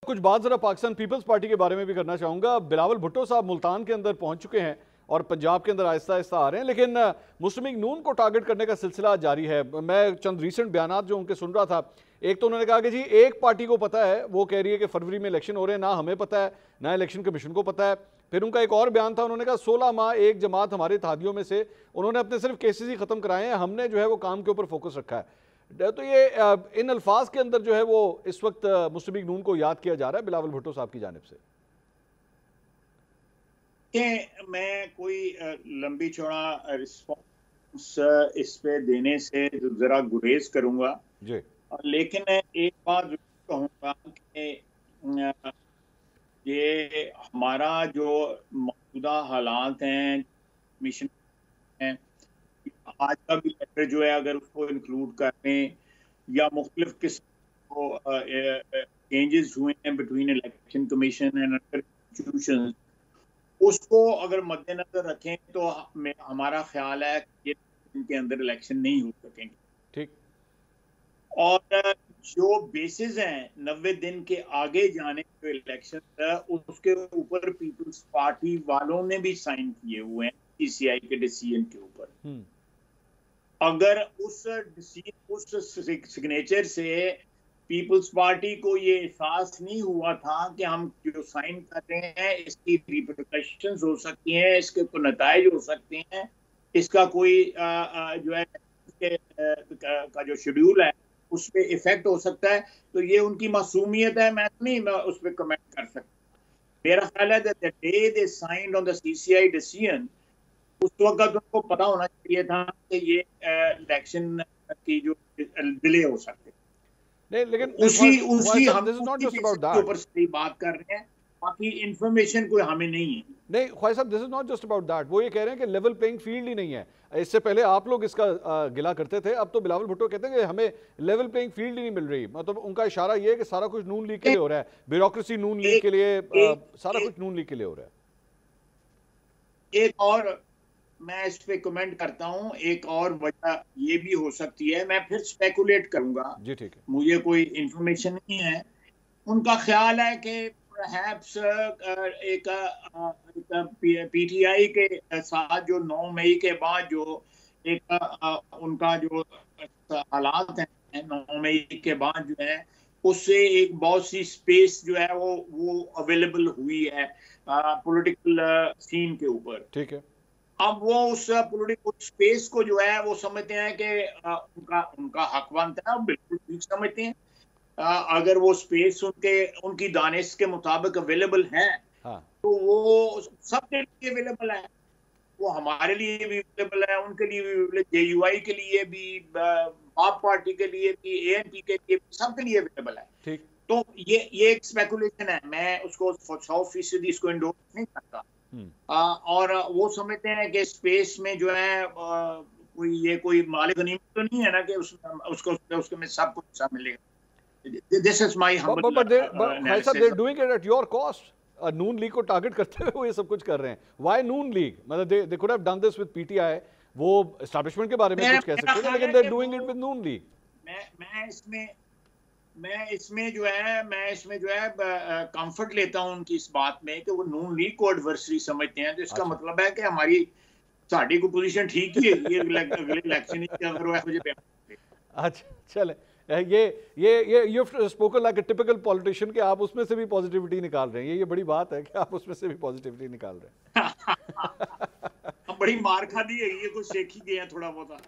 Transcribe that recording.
कुछ बात जरा पाकिस्तान पीपल्स पार्टी के बारे में भी करना चाहूंगा। बिलावल भुट्टो साहब मुल्तान के अंदर पहुंच चुके हैं और पंजाब के अंदर आहिस्ता आहिस्ता आ रहे हैं, लेकिन मुस्लिम लीग नून को टारगेट करने का सिलसिला जारी है। मैं चंद रीसेंट बयान जो उनके सुन रहा था, एक तो उन्होंने कहा कि जी एक पार्टी को पता है, वो कह रही है कि फरवरी में इलेक्शन हो रहे हैं, ना हमें पता है ना इलेक्शन कमीशन को पता है। फिर उनका एक और बयान था, उन्होंने कहा 16 माह एक जमात हमारे इत्तेहादियों में से उन्होंने अपने सिर्फ केसेस ही खत्म कराए हैं, हमने जो है वो काम के ऊपर फोकस रखा है। तो ये इन अल्फाज के अंदर जो है वो इस वक्त मुस्लिम लीग नून को याद किया जा रहा है बिलावल भुट्टो साहब की जानिब से। कि मैं कोई लंबी चौड़ा रिस्पॉन्स इस पे देने से जरा गुरेज करूंगा जी, लेकिन एक बात जरूर कहूंगा कि ये हमारा जो मौजूदा हालात हैं, मिशन है, आज का भी लेटर जो है अगर उसको इंक्लूड कर लें या मुख्तलिफ किस्म को चेंजेस हुए हैं between election commission and other institutions, उसको अगर मद्देनजर रखें तो हमारा ख्याल है कि इनके अंदर इलेक्शन नहीं हो सकेंगे। ठीक। और जो बेसिस हैं 90 दिन के आगे जाने के इलेक्शन, उसके ऊपर पीपल्स पार्टी वालों ने भी साइन किए हुए हैं पीसीआई के डिसीजन के ऊपर। अगर उस सिग्नेचर से पीपल्स पार्टी को ये एहसास नहीं हुआ था कि हम जो साइन कर रहे हैं इसकी रिपरकशंस हो सकती हैं, इसके कोई नताइज हो सकते हैं, इसका कोई जो है का जो शेड्यूल है उस पर इफेक्ट हो सकता है, तो ये उनकी मासूमियत है, मैं नहीं उस पर कमेंट कर सकता। मेरा ख्याल है that the day they signed on the CCI decision, उस वक्त उनको पता होना चाहिए था कि ये इलेक्शन की जो डिले हो सकते। नहीं, लेकिन उसी हम के ऊपर से बात कर रहे हैं, बाकी इंफॉर्मेशन कोई हमें नहीं है। नहीं Khwaja Sahab, this is not just about that. वो ये कह रहे हैं कि लेवल प्लेइंग फील्ड ही नहीं है। इससे पहले आप लोग इसका गिला करते थे, अब तो बिलावल भुट्टो कहते हैं कि हमें लेवल प्लेइंग फील्ड ही नहीं मिल रही। मतलब उनका इशारा ये है कि सारा कुछ नून लीग के लिए हो रहा है, ब्यूरोक्रेसी नून लीग के लिए, सारा कुछ नून लीग के लिए हो रहा है। एक और मैं इस पे कमेंट करता हूं, एक और वजह ये भी हो सकती है, मैं फिर स्पेकुलेट करूंगा जी, ठीक है, मुझे कोई इंफॉर्मेशन नहीं है। उनका ख्याल है कि परहैप्स एक पीटीआई के साथ जो 9 मई के बाद जो एक उनका जो हालात हैं 9 मई के बाद जो है उससे एक बहुत सी स्पेस जो है वो अवेलेबल हुई है पॉलिटिकल सीन के ऊपर। ठीक है। अब वो उस पॉलिटिकल स्पेस को जो है वो समझते हैं कि उनका हक बनता है, बिल्कुल ठीक समझते हैं। अगर वो स्पेस उनकी दानिश के मुताबिक अवेलेबल है, हाँ, तो वो सबके लिए अवेलेबल है। वो हमारे लिए भी अवेलेबल है, उनके लिए भी अवेलेबल है, जेयूआई के लिए भी, आप पार्टी के लिए भी, एएनपी के लिए भी, सबके लिए अवेलेबल है। ठीक। तो ये एक स्पेकुलेशन है, मैं उसको 100% इसको इंडोर्स नहीं करता। और वो समझते हैं कि स्पेस में जो है कोई मालिक गनीमत तो नहीं है ना कि उसको में सब कुछ मिलेगा। This is my humble analysis. They're doing it at your cost. Noon league को टारगेट करते हुए वो ये सब कुछ कर रहे हैं। Why Noon league? मतलब they could have done this with PTI. वो एस्टैब्लिशमेंट के बारे में कुछ कह सकते थे, लेकिन they're doing it with Noon league. मैं इसमें जो है कंफर्ट लेता हूं उनकी इस बात में कि वो नून लीग को एडवर्सरी समझते हैं, तो इसका मतलब है कि हमारी साड़ी को पोजीशन ठीक ही है ये अगले इलेक्शन की, अगर वो मुझे। अच्छा, चले, ये you spoken like a typical politician कि आप उसमें से भी पॉजिटिविटी निकाल रहे हैं। ये बड़ी बात है कि आप उसमें से भी पॉजिटिविटी निकाल रहे हैं। बड़ी मार खा दी है, ये कुछ शेख ही गए हैं थोड़ा बहुत।